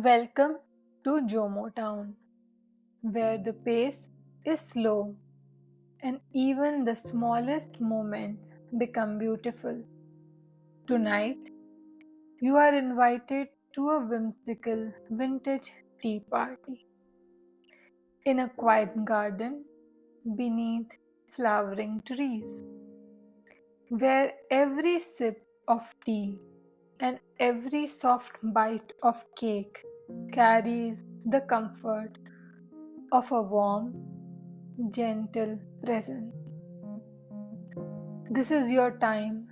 Welcome to JOMO Town, where the pace is slow and even the smallest moments become beautiful. Tonight, you are invited to a whimsical vintage tea party in a quiet garden beneath flowering trees, where every sip of tea and every soft bite of cake carries the comfort of a warm, gentle presence. This is your time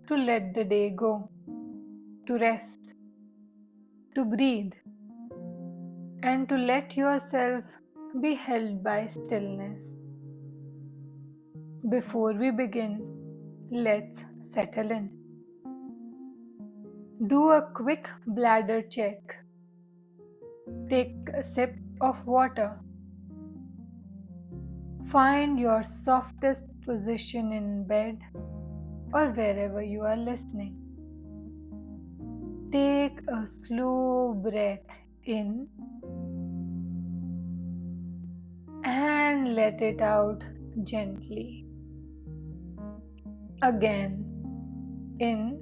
to let the day go, to rest, to breathe, and to let yourself be held by stillness. Before we begin, let's settle in. Do a quick bladder check. Take a sip of water. Find your softest position in bed or wherever you are listening. Take a slow breath in and let it out gently. Again, in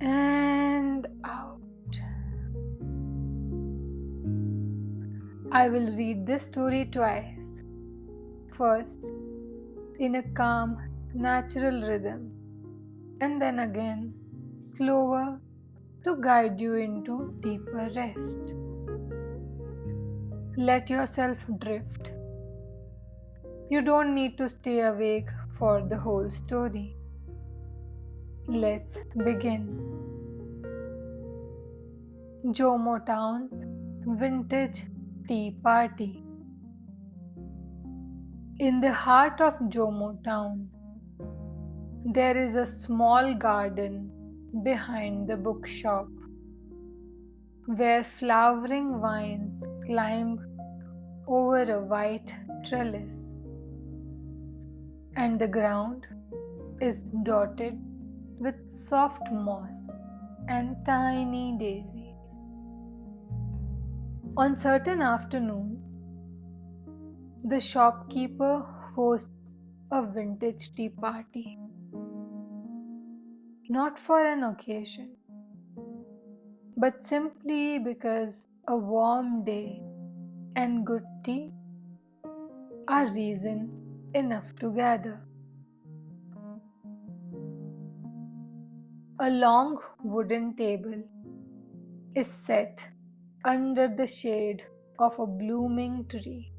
and out. I will read this story twice. First, in a calm, natural rhythm, and then again, slower to guide you into deeper rest. Let yourself drift. You don't need to stay awake for the whole story. Let's begin. JOMO Town's Vintage Tea Party. In the heart of JOMO Town, there is a small garden behind the bookshop where flowering vines climb over a white trellis, and the ground is dotted with soft moss and tiny daisies. On certain afternoons, the shopkeeper hosts a vintage tea party, not for an occasion, but simply because a warm day and good tea are reason enough to gather. A long wooden table is set under the shade of a blooming tree.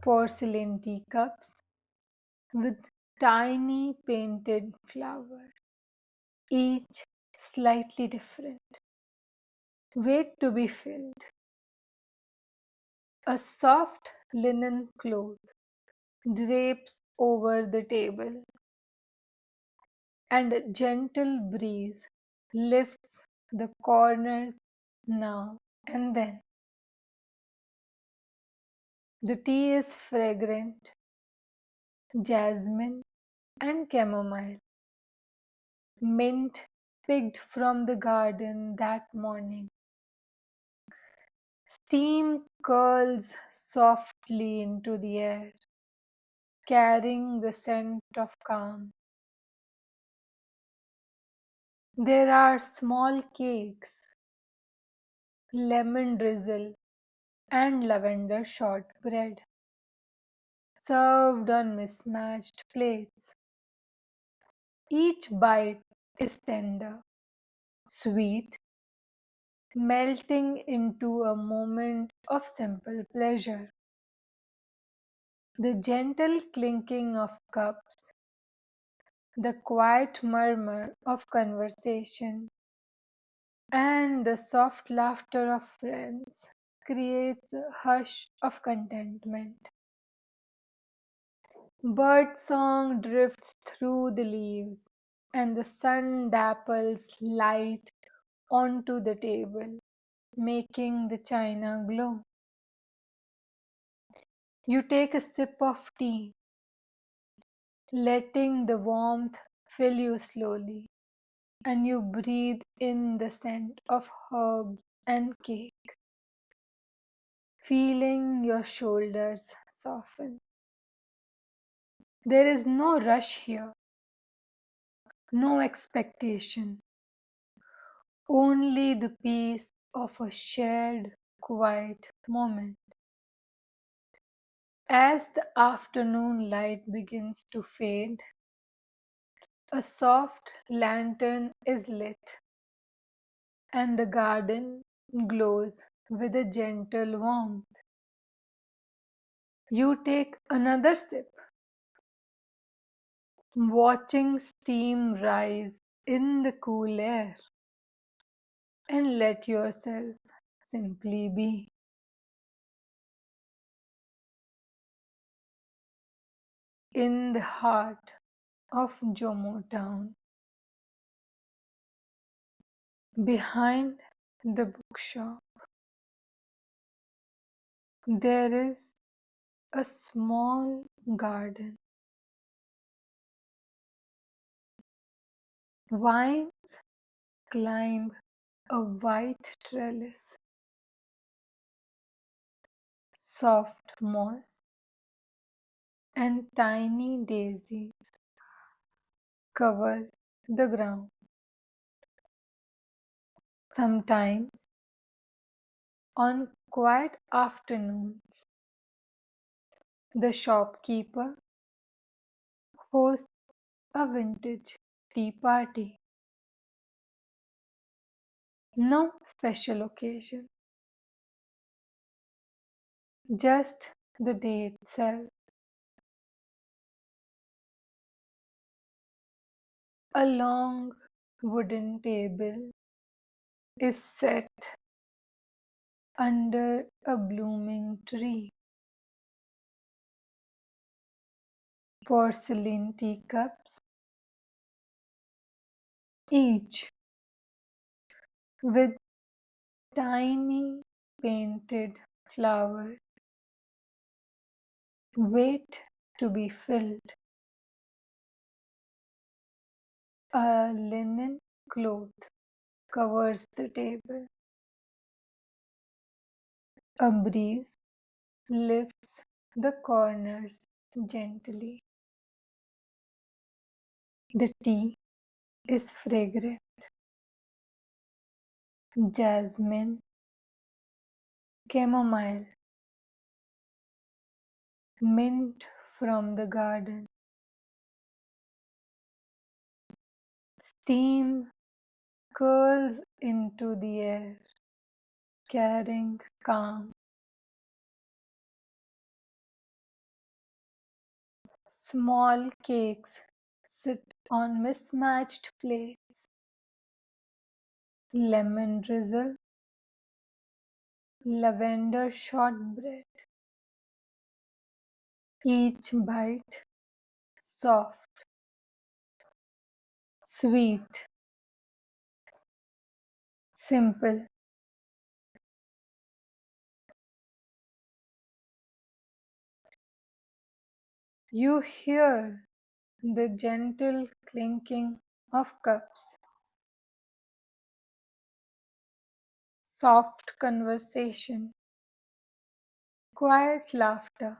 Porcelain teacups with tiny painted flowers, each slightly different, wait to be filled. A soft linen cloth drapes over the table, and a gentle breeze lifts the corners now and then. The tea is fragrant, jasmine and chamomile, mint picked from the garden that morning. Steam curls softly into the air, carrying the scent of calm. There are small cakes, lemon drizzle, and lavender shortbread, served on mismatched plates. Each bite is tender, sweet, melting into a moment of simple pleasure. The gentle clinking of cups, the quiet murmur of conversation, and the soft laughter of friends creates a hush of contentment. Birdsong drifts through the leaves, and the sun dapples light onto the table, making the china glow. You take a sip of tea, letting the warmth fill you slowly. and you breathe in the scent of herbs and cake, feeling your shoulders soften. There is no rush here, no expectation, only the peace of a shared, quiet moment. As the afternoon light begins to fade, a soft lantern is lit, and the garden glows with a gentle warmth. You take another sip, watching steam rise in the cool air, and let yourself simply be. In the heart of JOMO Town, behind the bookshop, there is a small garden. Vines climb a white trellis. Soft moss and tiny daisies cover the ground. Sometimes, on quiet afternoons, the shopkeeper hosts a vintage tea party. No special occasion, just the day itself. A long wooden table is set under a blooming tree. Porcelain teacups, each with tiny painted flowers, wait to be filled. A linen cloth covers the table. A breeze lifts the corners gently. The tea is fragrant. Jasmine, chamomile, mint from the garden. Steam curls into the air, carrying calm. Small cakes sit on mismatched plates. Lemon drizzle, lavender shortbread. Each bite soft, sweet, simple. You hear the gentle clinking of cups, soft conversation, quiet laughter.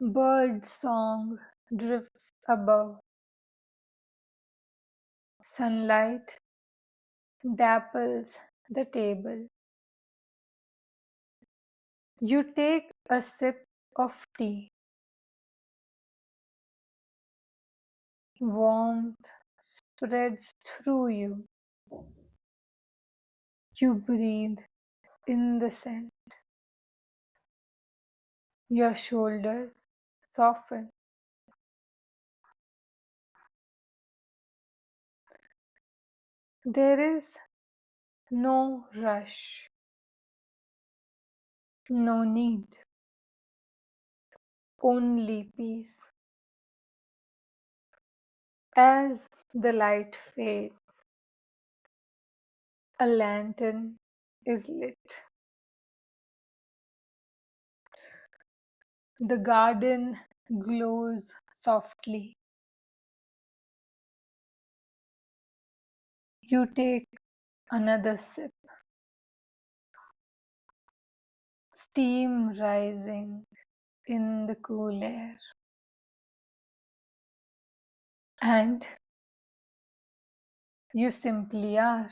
Bird song drifts above. Sunlight dapples the table. You take a sip of tea. Warmth spreads through you. You breathe in the scent. Your shoulders soften. There is no rush, no need, only peace. As the light fades, a lantern is lit. The garden glows softly. You take another sip, steam rising in the cool air, and you simply are.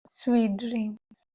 Sweet dreams.